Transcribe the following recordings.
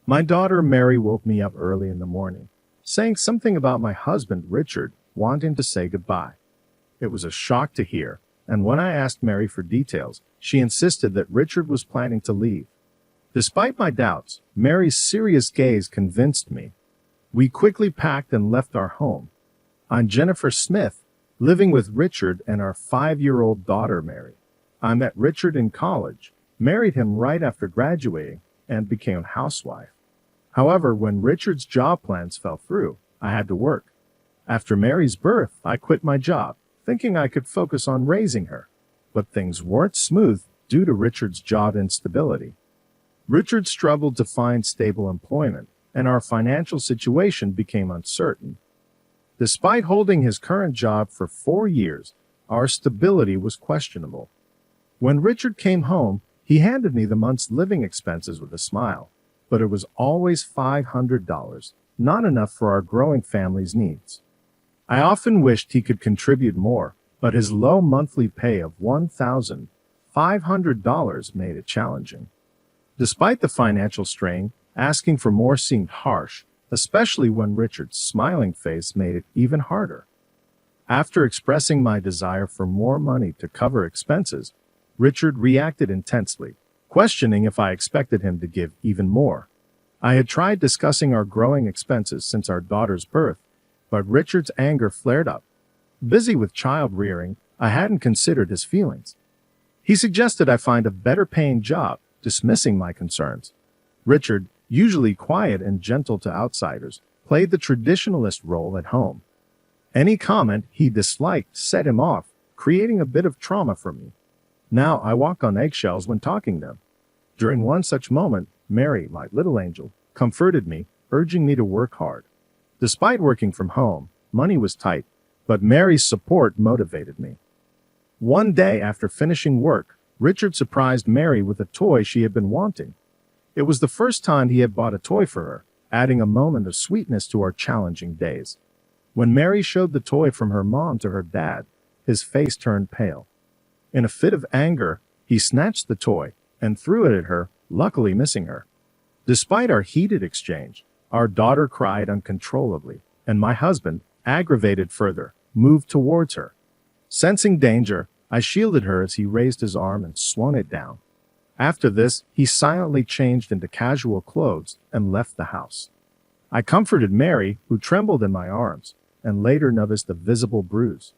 My daughter Mary woke me up early in the morning, saying something about my husband Richard wanting to say goodbye. It was a shock to hear, and when I asked Mary for details, she insisted that Richard was planning to leave. Despite my doubts, Mary's serious gaze convinced me. We quickly packed and left our home. I'm Jennifer Smith, living with Richard and our 5-year-old daughter Mary. I met Richard in college, married him right after graduating, and became a housewife. However, when Richard's job plans fell through, I had to work. After Mary's birth, I quit my job, thinking I could focus on raising her. But things weren't smooth due to Richard's job instability. Richard struggled to find stable employment, and our financial situation became uncertain. Despite holding his current job for 4 years, our stability was questionable. When Richard came home, he handed me the month's living expenses with a smile, but it was always $500, not enough for our growing family's needs. I often wished he could contribute more, but his low monthly pay of $1,500 made it challenging. Despite the financial strain, asking for more seemed harsh, especially when Richard's smiling face made it even harder. After expressing my desire for more money to cover expenses, Richard reacted intensely, questioning if I expected him to give even more. I had tried discussing our growing expenses since our daughter's birth, but Richard's anger flared up. Busy with child rearing, I hadn't considered his feelings. He suggested I find a better-paying job, dismissing my concerns. Richard, usually quiet and gentle to outsiders, played the traditionalist role at home. Any comment he disliked set him off, creating a bit of trauma for me. Now I walk on eggshells when talking to him. During one such moment, Mary, my little angel, comforted me, urging me to work hard. Despite working from home, money was tight, but Mary's support motivated me. One day after finishing work, Richard surprised Mary with a toy she had been wanting. It was the first time he had bought a toy for her, adding a moment of sweetness to our challenging days. When Mary showed the toy from her mom to her dad, his face turned pale. In a fit of anger, he snatched the toy and threw it at her, luckily missing her. Despite our heated exchange, our daughter cried uncontrollably, and my husband, aggravated further, moved towards her. Sensing danger, I shielded her as he raised his arm and swung it down. After this, he silently changed into casual clothes and left the house. I comforted Mary, who trembled in my arms, and later noticed a visible bruise.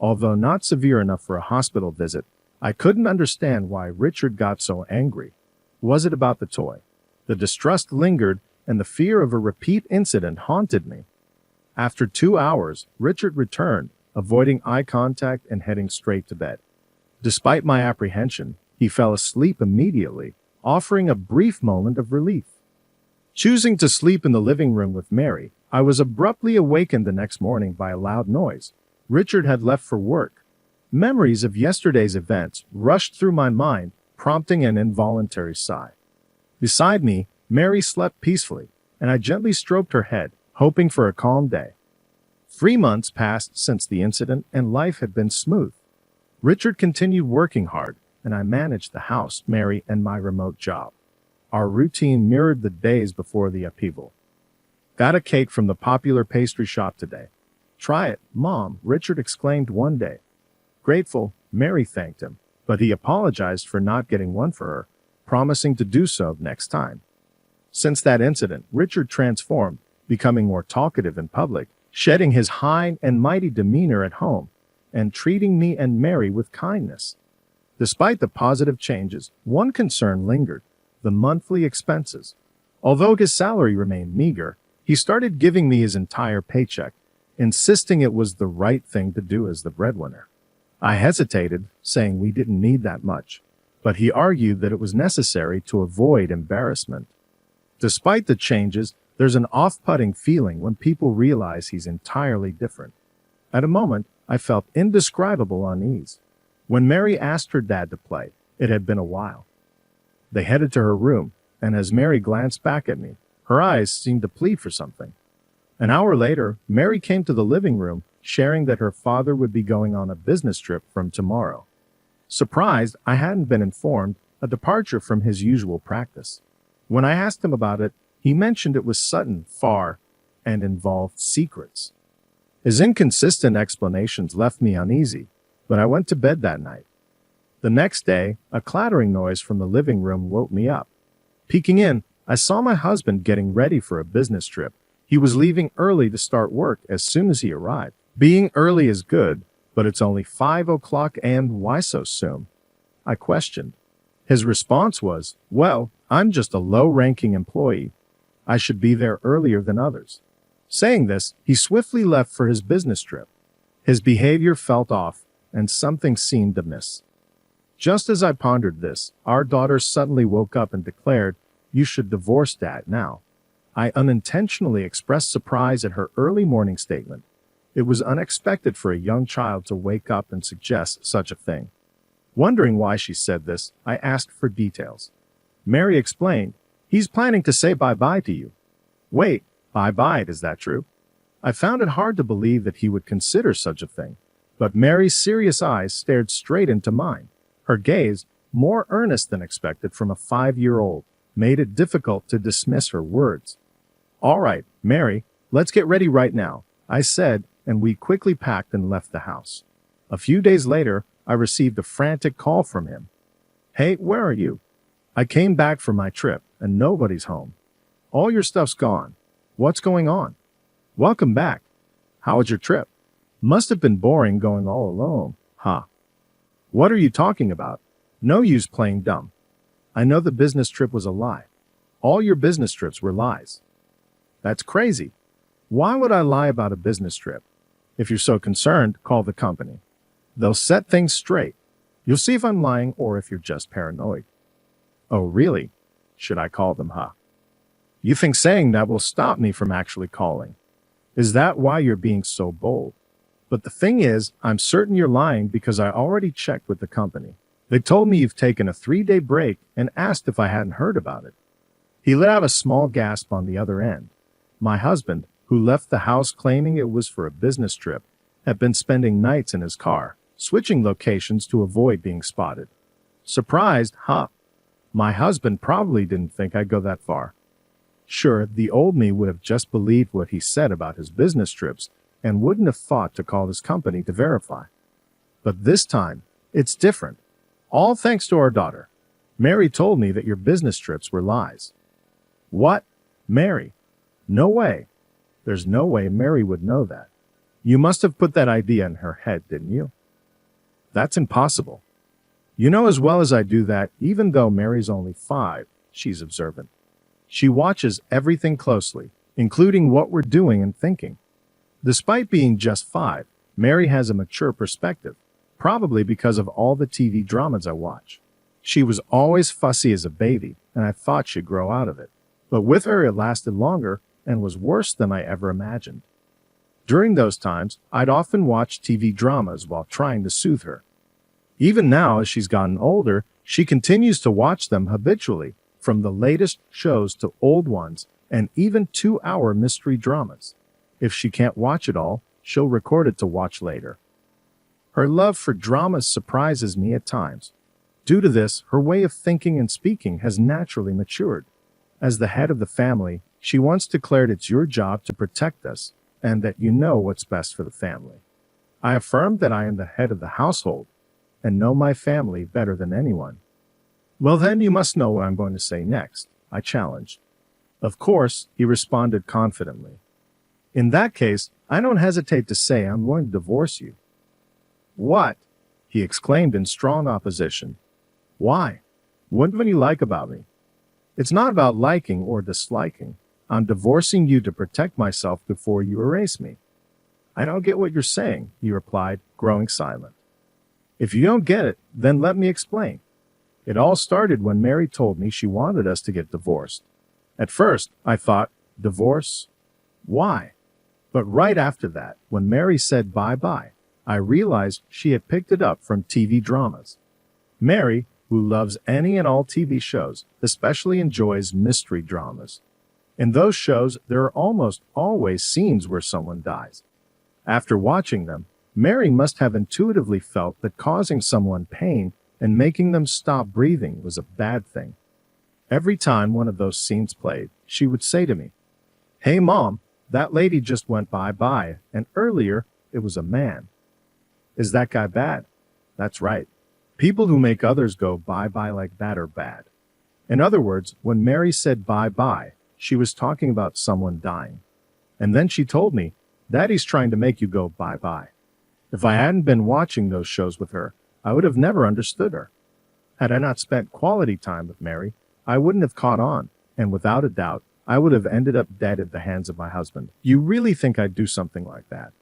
Although not severe enough for a hospital visit, I couldn't understand why Richard got so angry. Was it about the toy? The distrust lingered, and the fear of a repeat incident haunted me. After 2 hours, Richard returned, avoiding eye contact and heading straight to bed. Despite my apprehension, he fell asleep immediately, offering a brief moment of relief. Choosing to sleep in the living room with Mary, I was abruptly awakened the next morning by a loud noise. Richard had left for work. Memories of yesterday's events rushed through my mind, prompting an involuntary sigh. Beside me, Mary slept peacefully, and I gently stroked her head, hoping for a calm day. 3 months passed since the incident, and life had been smooth. Richard continued working hard, and I managed the house, Mary, and my remote job. Our routine mirrored the days before the upheaval. Got a cake from the popular pastry shop today. Try it, Mom, Richard exclaimed one day. Grateful, Mary thanked him, but he apologized for not getting one for her, promising to do so next time. Since that incident, Richard transformed, becoming more talkative in public, shedding his high and mighty demeanor at home, and treating me and Mary with kindness. Despite the positive changes, one concern lingered: the monthly expenses. Although his salary remained meager, he started giving me his entire paycheck, insisting it was the right thing to do as the breadwinner. I hesitated, saying we didn't need that much, but he argued that it was necessary to avoid embarrassment. Despite the changes, there's an off-putting feeling when people realize he's entirely different. At a moment, I felt indescribable unease. When Mary asked her dad to play, it had been a while. They headed to her room, and as Mary glanced back at me, her eyes seemed to plead for something. An hour later, Mary came to the living room, sharing that her father would be going on a business trip from tomorrow. Surprised I hadn't been informed, a departure from his usual practice. When I asked him about it, He mentioned it was sudden, far, and involved secrets. His inconsistent explanations left me uneasy, but I went to bed that night. The next day, a clattering noise from the living room woke me up. Peeking in, I saw my husband getting ready for a business trip. He was leaving early to start work as soon as he arrived. Being early is good, but it's only 5 o'clock and why so soon? I questioned. His response was, well, I'm just a low-ranking employee. I should be there earlier than others. Saying this, he swiftly left for his business trip. His behavior felt off, and something seemed amiss. Just as I pondered this, our daughter suddenly woke up and declared, "You should divorce Dad now." I unintentionally expressed surprise at her early morning statement. It was unexpected for a young child to wake up and suggest such a thing. Wondering why she said this, I asked for details. Mary explained, "He's planning to say bye-bye to you." Wait, bye-bye, is that true? I found it hard to believe that he would consider such a thing, but Mary's serious eyes stared straight into mine. Her gaze, more earnest than expected from a 5-year-old, made it difficult to dismiss her words. "All right, Mary, let's get ready right now," I said, and we quickly packed and left the house. A few days later, I received a frantic call from him. "Hey, where are you? I came back from my trip, and nobody's home. All your stuff's gone. What's going on? Welcome back. How was your trip? Must have been boring going all alone, huh? What are you talking about? No use playing dumb. I know the business trip was a lie. All your business trips were lies." "That's crazy. Why would I lie about a business trip? If you're so concerned, call the company. They'll set things straight. You'll see if I'm lying or if you're just paranoid." "Oh, really? Should I call them, huh? You think saying that will stop me from actually calling? Is that why you're being so bold? But the thing is, I'm certain you're lying because I already checked with the company. They told me you've taken a 3-day break and asked if I hadn't heard about it." He let out a small gasp on the other end. My husband, who left the house claiming it was for a business trip, had been spending nights in his car, switching locations to avoid being spotted. Surprised, huh? My husband probably didn't think I'd go that far. Sure, the old me would have just believed what he said about his business trips and wouldn't have thought to call his company to verify. But this time, it's different. All thanks to our daughter. Mary told me that your business trips were lies. What? Mary? No way. There's no way Mary would know that. You must have put that idea in her head, didn't you? That's impossible. You know as well as I do that, even though Mary's only 5, she's observant. She watches everything closely, including what we're doing and thinking. Despite being just 5, Mary has a mature perspective, probably because of all the TV dramas I watch. She was always fussy as a baby, and I thought she'd grow out of it. But with her, it lasted longer and was worse than I ever imagined. During those times, I'd often watch TV dramas while trying to soothe her. Even now, as she's gotten older, she continues to watch them habitually, from the latest shows to old ones, and even 2-hour mystery dramas. If she can't watch it all, she'll record it to watch later. Her love for dramas surprises me at times. Due to this, her way of thinking and speaking has naturally matured. As the head of the family, she once declared it's your job to protect us, and that you know what's best for the family. I affirmed that I am the head of the household, and know my family better than anyone. "Well then, you must know what I'm going to say next," I challenged. "Of course," he responded confidently. "In that case, I don't hesitate to say I'm going to divorce you." "What?" he exclaimed in strong opposition. "Why? What do you like about me?" "It's not about liking or disliking. I'm divorcing you to protect myself before you erase me." "I don't get what you're saying," he replied, growing silent. "If you don't get it, then let me explain. It all started when Mary told me she wanted us to get divorced. At first, I thought, divorce? Why? But right after that, when Mary said bye-bye, I realized she had picked it up from TV dramas. Mary, who loves any and all TV shows, especially enjoys mystery dramas. In those shows, there are almost always scenes where someone dies. After watching them, Mary must have intuitively felt that causing someone pain and making them stop breathing was a bad thing. Every time one of those scenes played, she would say to me, "Hey mom, that lady just went bye-bye, and earlier it was a man. Is that guy bad?" That's right. People who make others go bye-bye like that are bad. In other words, when Mary said bye-bye, she was talking about someone dying. And then she told me, "Daddy's trying to make you go bye-bye." If I hadn't been watching those shows with her, I would have never understood her. Had I not spent quality time with Mary, I wouldn't have caught on, and without a doubt, I would have ended up dead at the hands of my husband. "You really think I'd do something like that?"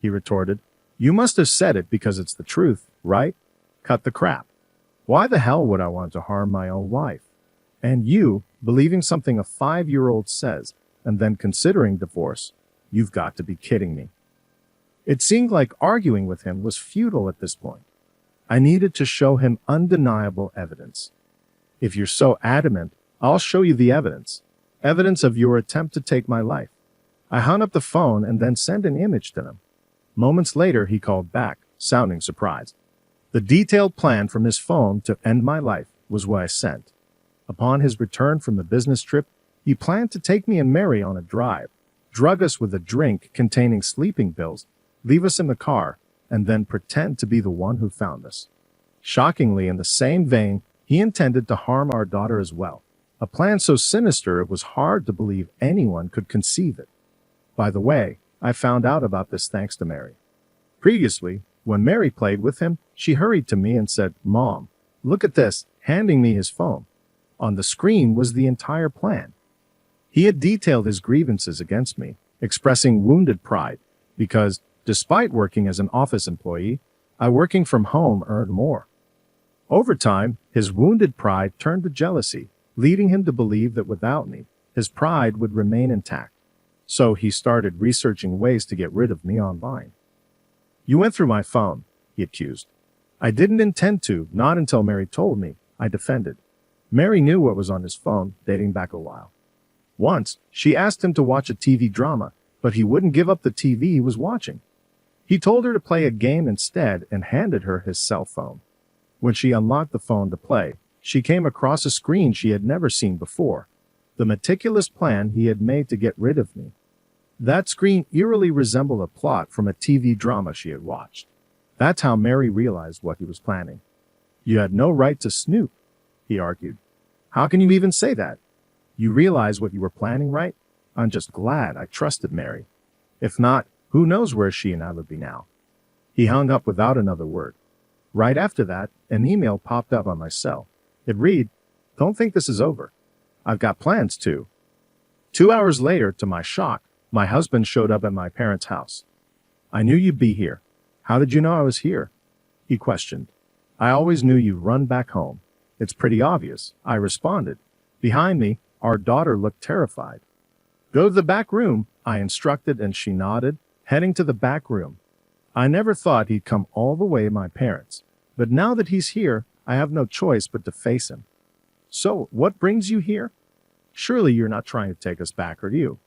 he retorted. "You must have said it because it's the truth, right? Cut the crap. Why the hell would I want to harm my own wife? And you, believing something a 5-year-old says, and then considering divorce, you've got to be kidding me." It seemed like arguing with him was futile at this point. I needed to show him undeniable evidence. "If you're so adamant, I'll show you the evidence. Evidence of your attempt to take my life." I hung up the phone and then sent an image to him. Moments later, he called back, sounding surprised. The detailed plan from his phone to end my life was what I sent. Upon his return from the business trip, he planned to take me and Mary on a drive, drug us with a drink containing sleeping pills, leave us in the car, and then pretend to be the one who found us. Shockingly, in the same vein, he intended to harm our daughter as well, a plan so sinister it was hard to believe anyone could conceive it. By the way, I found out about this thanks to Mary. Previously, when Mary played with him, she hurried to me and said, "Mom, look at this," handing me his phone. On the screen was the entire plan. He had detailed his grievances against me, expressing wounded pride, because, despite working as an office employee, I working from home earned more. Over time, his wounded pride turned to jealousy, leading him to believe that without me, his pride would remain intact. So he started researching ways to get rid of me online. "You went through my phone," he accused. "I didn't intend to, not until Mary told me," I defended. Mary knew what was on his phone, dating back a while. Once, she asked him to watch a TV drama, but he wouldn't give up the TV he was watching. He told her to play a game instead and handed her his cell phone. When she unlocked the phone to play, she came across a screen she had never seen before, the meticulous plan he had made to get rid of me. That screen eerily resembled a plot from a TV drama she had watched. That's how Mary realized what he was planning. "You had no right to snoop," he argued. "How can you even say that? You realize what you were planning, right? I'm just glad I trusted Mary. If not, who knows where she and I would be now." He hung up without another word. Right after that, an email popped up on my cell. It read, "Don't think this is over. I've got plans too." 2 hours later, to my shock, my husband showed up at my parents' house. "I knew you'd be here. How did you know I was here?" he questioned. "I always knew you'd run back home. It's pretty obvious," I responded. Behind me, our daughter looked terrified. "Go to the back room," I instructed, and she nodded, heading to the back room. I never thought he'd come all the way to my parents, but now that he's here, I have no choice but to face him. "So, what brings you here? Surely you're not trying to take us back, are you?"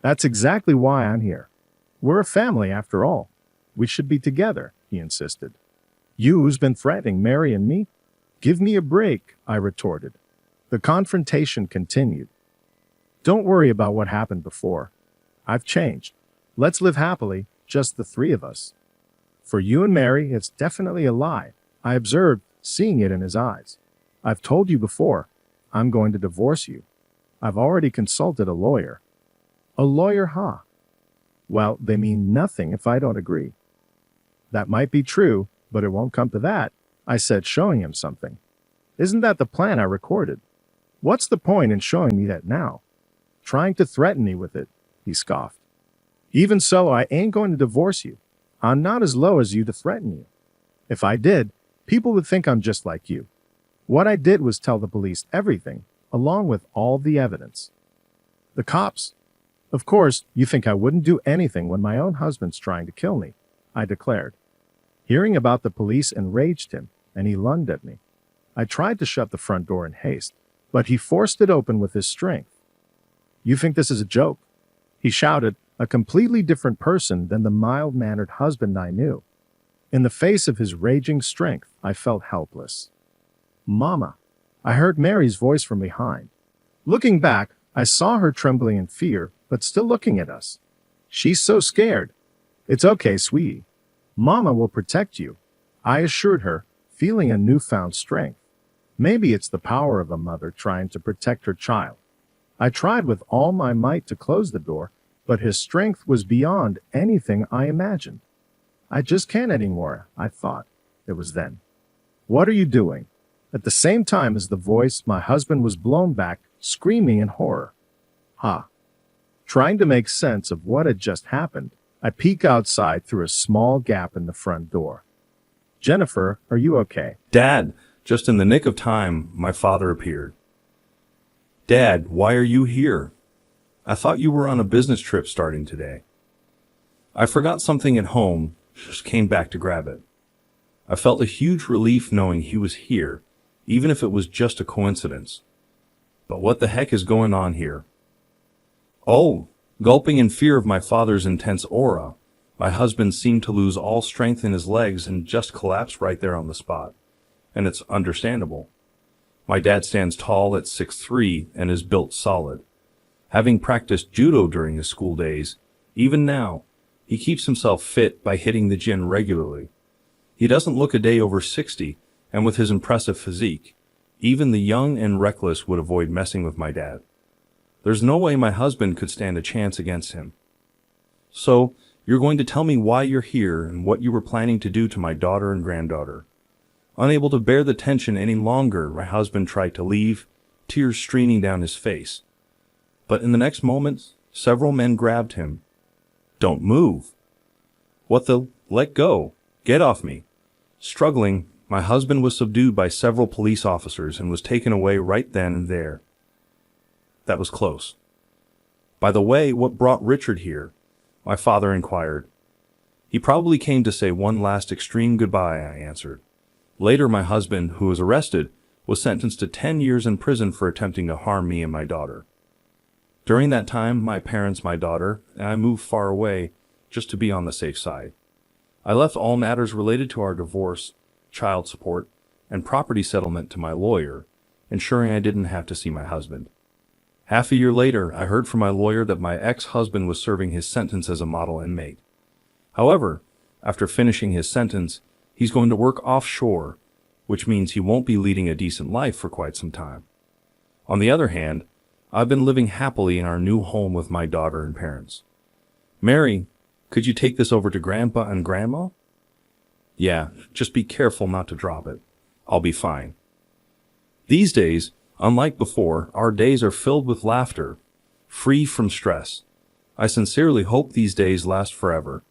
"That's exactly why I'm here. We're a family after all. We should be together," he insisted. "You who's been threatening Mary and me? Give me a break," I retorted. The confrontation continued. "Don't worry about what happened before. I've changed. Let's live happily, just the three of us." "For you and Mary, it's definitely a lie," I observed, seeing it in his eyes. "I've told you before, I'm going to divorce you. I've already consulted a lawyer." "A lawyer, huh? Well, they mean nothing if I don't agree." "That might be true, but it won't come to that," I said, showing him something. "Isn't that the plan I recorded? What's the point in showing me that now? Trying to threaten me with it," he scoffed. "Even so, I ain't going to divorce you. I'm not as low as you to threaten you. If I did, people would think I'm just like you. What I did was tell the police everything, along with all the evidence." "The cops? Of course, you think I wouldn't do anything when my own husband's trying to kill me," I declared. Hearing about the police enraged him, and he lunged at me. I tried to shut the front door in haste, but he forced it open with his strength. "You think this is a joke?" he shouted, a completely different person than the mild-mannered husband I knew. In the face of his raging strength, I felt helpless. "Mama," I heard Mary's voice from behind. Looking back, I saw her trembling in fear, but still looking at us. She's so scared. It's okay, sweetie. Mama will protect you, I assured her, feeling a newfound strength. Maybe it's the power of a mother trying to protect her child. I tried with all my might to close the door, but his strength was beyond anything I imagined. I just can't anymore, I thought. It was then. What are you doing? At the same time as the voice, my husband was blown back, screaming in horror. Trying to make sense of what had just happened, I peek outside through a small gap in the front door. Jennifer, are you okay? Dad, just in the nick of time, my father appeared. Dad, why are you here? I thought you were on a business trip starting today. I forgot something at home, just came back to grab it. I felt a huge relief knowing he was here, even if it was just a coincidence. But what the heck is going on here? Oh, gulping in fear of my father's intense aura, my husband seemed to lose all strength in his legs and just collapse right there on the spot. And it's understandable. My dad stands tall at 6'3" and is built solid. Having practiced judo during his school days, even now, he keeps himself fit by hitting the gym regularly. He doesn't look a day over 60, and with his impressive physique, even the young and reckless would avoid messing with my dad. There's no way my husband could stand a chance against him. So, you're going to tell me why you're here and what you were planning to do to my daughter and granddaughter. Unable to bear the tension any longer, my husband tried to leave, tears streaming down his face. But in the next moment, several men grabbed him. Don't move. What the? Let go. Get off me. Struggling, my husband was subdued by several police officers and was taken away right then and there. That was close. By the way, what brought Richard here? My father inquired. He probably came to say one last extreme goodbye, I answered. Later, my husband, who was arrested, was sentenced to 10 years in prison for attempting to harm me and my daughter. During that time, my parents, my daughter, and I moved far away just to be on the safe side. I left all matters related to our divorce, child support, and property settlement to my lawyer, ensuring I didn't have to see my husband. Half a year later, I heard from my lawyer that my ex-husband was serving his sentence as a model inmate. However, after finishing his sentence, he's going to work offshore, which means he won't be leading a decent life for quite some time. On the other hand, I've been living happily in our new home with my daughter and parents. Mary, could you take this over to Grandpa and Grandma? Yeah, just be careful not to drop it. I'll be fine. These days, unlike before, our days are filled with laughter, free from stress. I sincerely hope these days last forever.